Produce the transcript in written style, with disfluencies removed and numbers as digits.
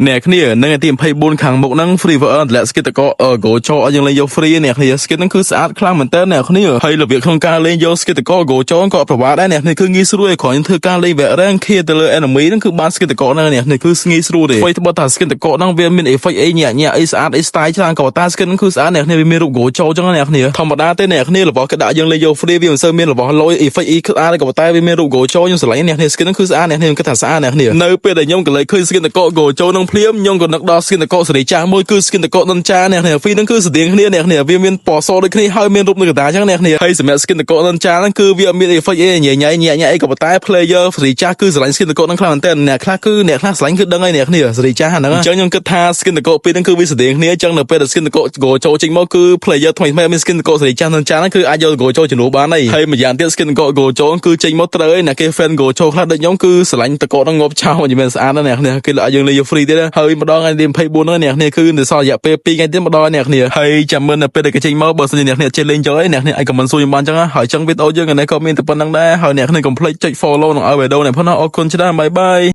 អ្នកគ្នានឹងទី24ខាងមុខហ្នឹង free version และ skin តកgo ចូលឲ្យយើងលេងយក free អ្នកគ្នា skin ហ្នឹងគឺស្អាតខ្លាំងមែនតើអ្នកគ្នាហើយរបៀបក្នុងការលេងយក skin តក go ចូលក៏ប្រវត្តិដែរអ្នកគ្នាគឺងាយស្រួលឲ្យគ្រាន់ធ្វើការលេង rank ខៀទៅលើ enemy ហ្នឹងគឺបាន skin តកហ្នឹងអ្នកគ្នាគឺងាយស្រួលទេអ្វីត្បិតថា skin តកហ្នឹងវាមាន effect អីញាក់អីស្អាតអី style ច្រើនក៏តែ skin ហ្នឹងគឺស្អាតអ្នកគ្នាវាមានរូប go ចូលចឹងអ្នកគ្នាធម្មតាទេអ្នកគ្នារបស់គេដាក់យើងលេងយក free វាមិនសូវមានរបស់លយ effect អីស្អាតក៏តែវាមានរូប go ចូលខ្ញុំស្រឡាញ់អ្នកគ្នា skin ហ្នឹងគឺស្អាតអ្នកគ្នាខ្ញុំគិតថាស្អាតអ្នកគ្នានៅពេលដែលខ្ញុំក៏លេងឃើញ skin តក go ចូលនឹងភ្លាមខ្ញុំក៏នឹកដល់ skin តកសេរីចាស់មួយគឺ skin តកដុនចាអ្នកគ្នា free ហ្នឹងគឺស្តៀងគ្នាអ្នកគ្នាវាមានពណ៌សដូចគ្នាហើយមានរូបនៅកណ្ដាលចឹងអ្នកគ្នាហើយសម្រាប់ skin តកដុនចាហ្នឹងគឺវាអត់មាន effect អីញ៉ៃអីក៏តែ player សេរីចាស់គឺស្រឡាញ់ skin តកហ្នឹងខ្លាំងមែនតើអ្នកខ្លះស្រឡាញ់គឺដឹងហើយអ្នកគ្នាសេរីចាស់ហ្នឹងអញ្ចឹងខ្ញុំគិតថា skin តកពីរហ្នឹងគឺវាស្តៀងគ្នាអញ្ចឹងនៅពេលដែល skin តក go ចូលចេញមកគឺ player ថ្មីមាន skin តកសេរីចាស់ដុនចាហ្នឹងគឺអាចយក go ចូលជំនួសបានហើយម្យ៉ាងទៀត skin តក go ចូលគឺចេញមកត្រូវហើយអ្នកគេ fan go ចូលខ្លះដូចខ្ញុំគឺស្រឡាញ់តកហ្នឹងងាប់ឆោមិនមែនស្អាតណាស់អ្នកគ្នាគេឲ្យយើងលេងយក free ទៀតហើយម្ដងថ្ងៃទី24ហ្នឹងអ្នកគ្នាគឺនៅសល់រយៈពេល2ថ្ងៃទៀតម្ដងអ្នកគ្នាហើយចាំមើលនៅពេលដែលគេចេញមកបើសិនជាអ្នកគ្នាចេះលេងចូលឯអ្នកគ្នាអាច comment សួរខ្ញុំបានចឹងហើយចឹងវីដេអូយើងថ្ងៃនេះក៏មានតែប៉ុណ្្នឹងដែរហើយអ្នកគ្នាកុំភ្លេចចុច follow និងឲ្យវីដេអូនេះផងណាអរគុណច្រើនបាយបាយ